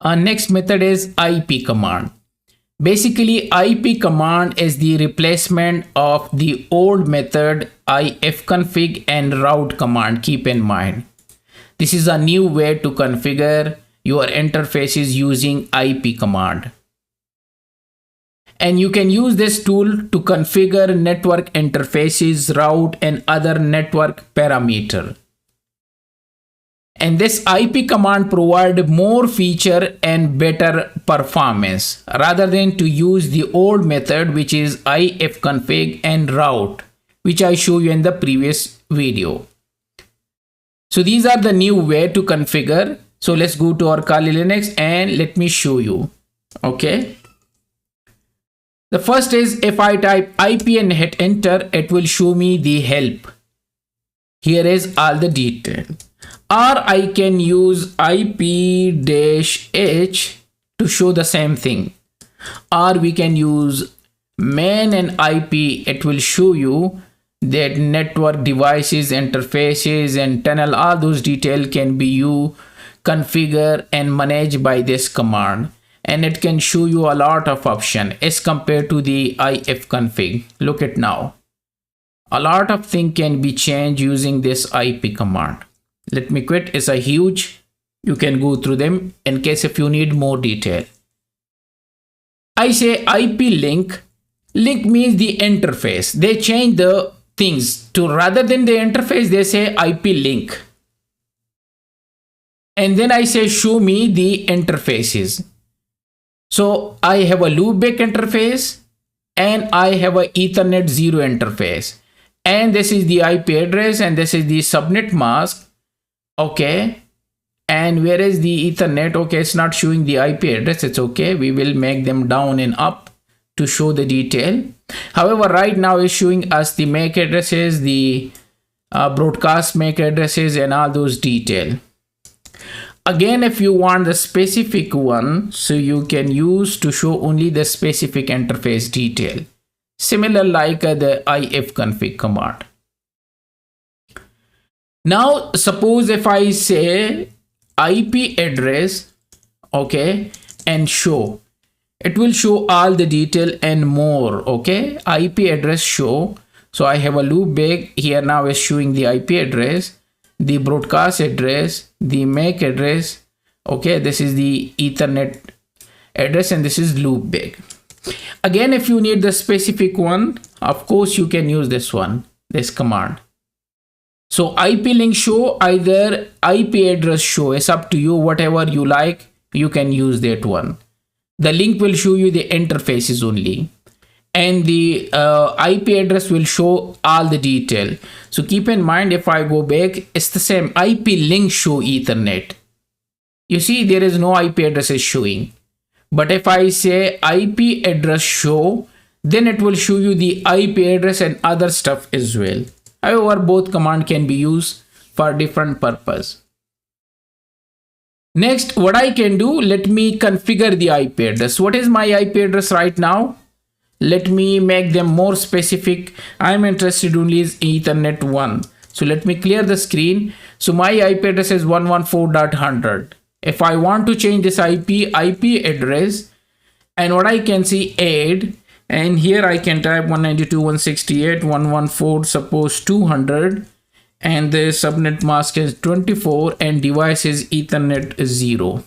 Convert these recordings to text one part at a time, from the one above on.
Next method is IP command. Basically, IP command is the replacement of the old method ifconfig and route command. Keep in mind, this is a new way to configure your interfaces using IP command. And you can use this tool to configure network interfaces, route, and other network parameter. And this IP command provides more feature and better performance rather than to use the old method, which is ifconfig and route, which I show you in the previous video. So these are the new way to configure. So let's go to our Kali Linux and let me show you. Okay. The first is, if I type IP and hit enter, it will show me the help. Here is all the detail. Or I can use IP-H to show the same thing. Or we can use main and IP. It will show you that network devices, interfaces, and tunnel, all those details can be you configure and manage by this command. And it can show you a lot of options as compared to the ifconfig. Look at now. A lot of things can be changed using this IP command. Let me quit. It's a huge. You can go through them in case if you need more detail. I say IP link. Link means the interface. They change the things to, rather than the interface, they say IP link. And then I say show me the interfaces. So I have a loopback interface and I have a Ethernet 0 interface. And this is the IP address and this is the subnet mask. Okay. And where is the Ethernet? Okay, it's not showing the IP address. It's okay. We will make them down and up to show the detail. However, right now it's showing us the MAC addresses, the broadcast MAC addresses, and all those detail. Again, if you want the specific one, so you can use to show only the specific interface detail, similar like the ifconfig command. Now, suppose if I say IP address, okay, and show, it will show all the detail and more. Okay, IP address show. So I have a loopback here. Now is showing the IP address, the broadcast address, the MAC address. Okay, this is the Ethernet address and this is loopback. Again, if you need the specific one, of course you can use this one, this command. So IP link show, either IP address show, it's up to you. Whatever you like, you can use that one. The link will show you the interfaces only. And the IP address will show all the detail. So keep in mind, if I go back, it's the same. IP link show Ethernet. You see, there is no IP address is showing. But if I say IP address show, then it will show you the IP address and other stuff as well. However, both command can be used for different purpose. Next, what I can do, let me configure the IP address. What is my IP address right now? Let me make them more specific. I'm interested only is Ethernet 1. So let me clear the screen. So my IP address is 114.100. If I want to change this IP address, and what I can see add, and here I can type 192.168.114, suppose 200, and the subnet mask is 24 and device is Ethernet 0.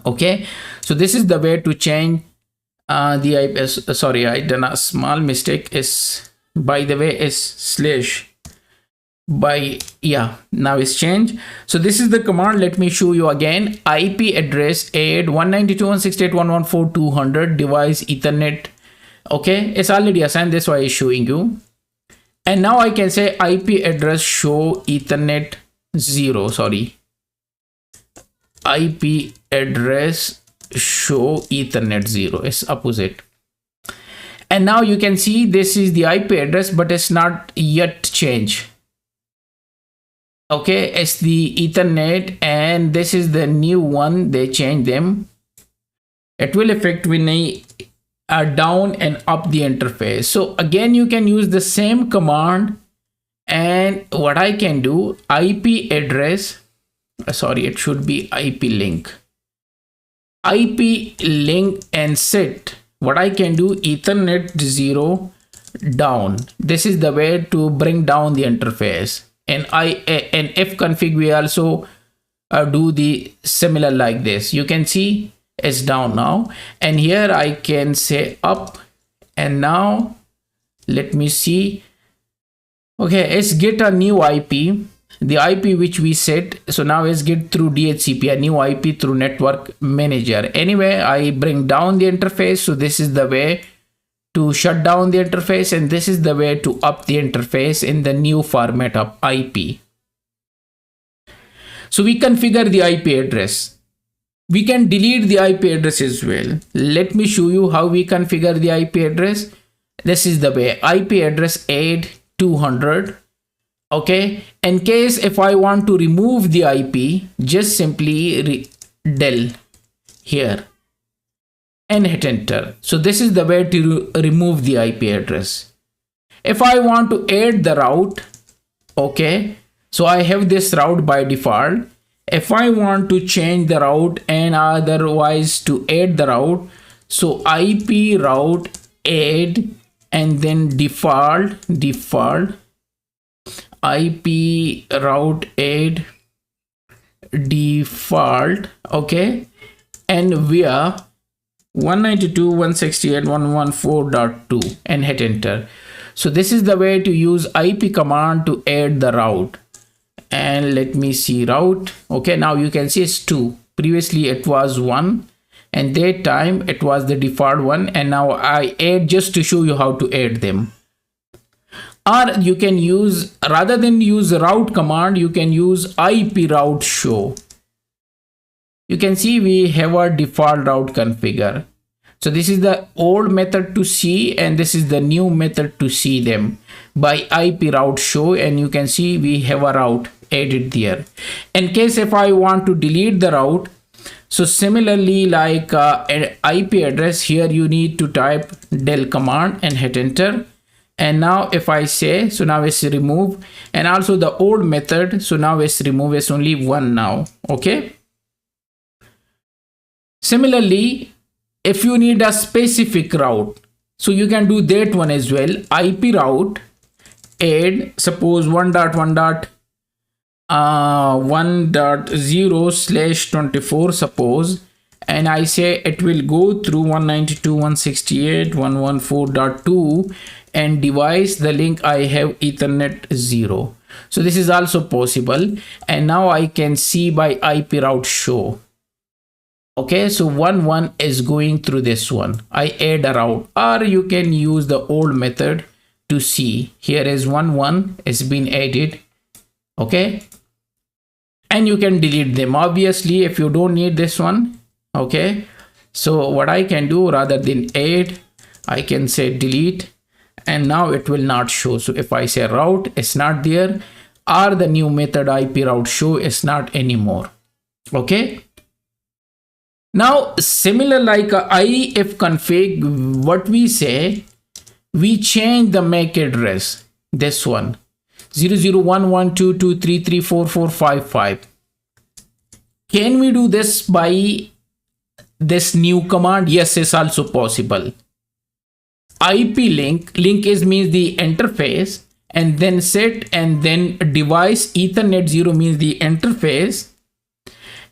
Okay, so this is the way to change the IP. Sorry, I done a small mistake. Is, by the way, is slash by, yeah, now it's changed. So this is the command. Let me show you again. IP address add 192.168.114.200 device Ethernet. Okay, it's already assigned, that's why it's showing you. And now I can say IP address show Ethernet 0. Sorry, IP address show Ethernet 0. It's opposite. And now you can see this is the IP address, but it's not yet changed. Okay, it's the Ethernet, and this is the new one. They change them. It will affect when I down and up the interface. So again, you can use the same command, and what I can do, IP address, sorry, it should be IP link. IP link and set. What I can do, Ethernet 0 down. This is the way to bring down the interface. And ifconfig we also do the similar like this. You can see it's down now, and here I can say up. And now let me see. Okay, let's get a new IP, the IP which we set. So now let's get through DHCP, a new IP through network manager. Anyway, I bring down the interface. So this is the way to shut down the interface, and this is the way to up the interface in the new format of IP. So we configure the IP address. We can delete the IP address as well. Let me show you how we configure the IP address. This is the way. IP address add 200. Okay, in case if I want to remove the IP, just simply del here and hit enter. So this is the way to remove the IP address. If I want to add the route, okay, so I have this route by default. If I want to change the route and otherwise to add the route, so IP route add and then default IP route add default, okay, and via 192.168.114.2 and hit enter. So this is the way to use IP command to add the route. And let me see route. Okay, now you can see it's 2. Previously it was 1, and that time it was the default one, and now I add just to show you how to add them. Or you can use, rather than use route command, you can use IP route show. You can see we have our default route configure. So this is the old method to see, and this is the new method to see them by IP route show. And you can see we have a route added there. In case if I want to delete the route, so similarly like IP address, here you need to type del command and hit enter. And now if I say, so now it's remove, and also the old method, so now it's remove, is only 1 now. Okay, similarly if you need a specific route, so you can do that one as well. IP route add, suppose 1.1.0/24 suppose, and I say it will go through 192.168.114.2 and device the link I have Ethernet 0. So this is also possible, and now I can see by IP route show. Okay, so 1 is going through this one. I add a route, or you can use the old method to see. Here is 1 has been added. Okay, and you can delete them obviously if you don't need this one. Okay, so what I can do, rather than add, I can say delete, and now it will not show. So if I say route, it's not there, or the new method IP route show is not anymore. Okay, now similar like ifconfig, what we say, we change the MAC address, this one 001122334455. Can we do this by this new command? Yes, it's also possible. IP link is means the interface, and then set, and then device Ethernet 0 means the interface,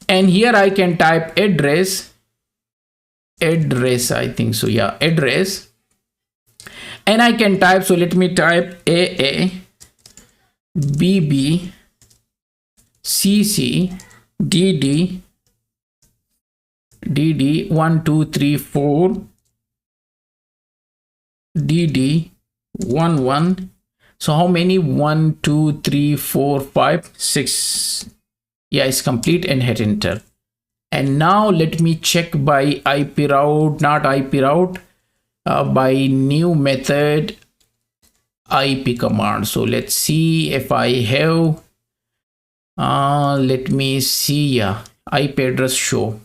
and here I can type address, I think so, yeah, address, and I can type, so let me type AA BB CC DD 1234 DD 11. So how many? 1 2 3 4 5 6. Yeah, it's complete, and hit enter. And now let me check by IP route, not IP route, by new method IP command. So let's see if I have, let me see, yeah, IP address show.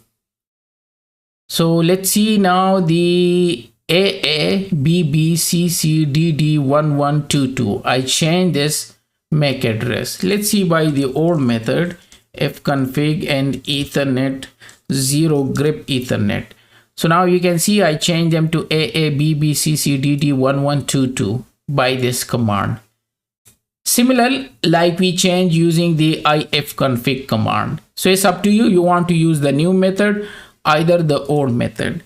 So let's see now the AABBCCDD1122. I change this MAC address. Let's see by the old method ifconfig and Ethernet 0 grip Ethernet. So now you can see I changed them to AABBCCDD1122 by this command. Similar like we change using the ifconfig command. So it's up to you. You want to use the new method, either the old method.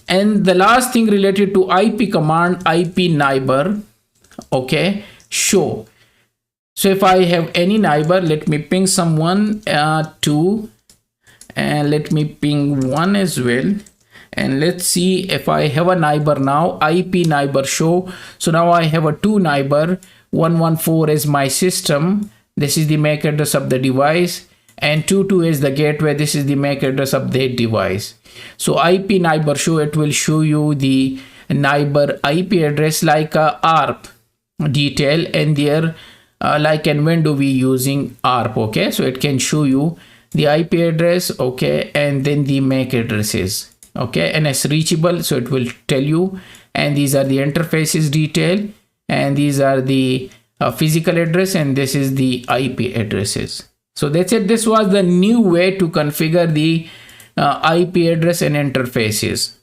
And the last thing related to IP command, IP neighbor, okay, show. So if I have any neighbor, let me ping someone, 2, and let me ping 1 as well. And let's see if I have a neighbor now, IP neighbor show. So now I have a 2 neighbor, 114 is my system. This is the MAC address of the device. And 22 is the gateway. This is the MAC address of the device. So IP neighbor show, it will show you the neighbor IP address like a ARP detail, and there like and when do we using ARP, okay? So it can show you the IP address, okay, and then the MAC addresses, okay, and it's reachable, so it will tell you. And these are the interfaces detail, and these are the physical address, and this is the IP addresses. So that's it. This was the new way to configure the IP address and interfaces.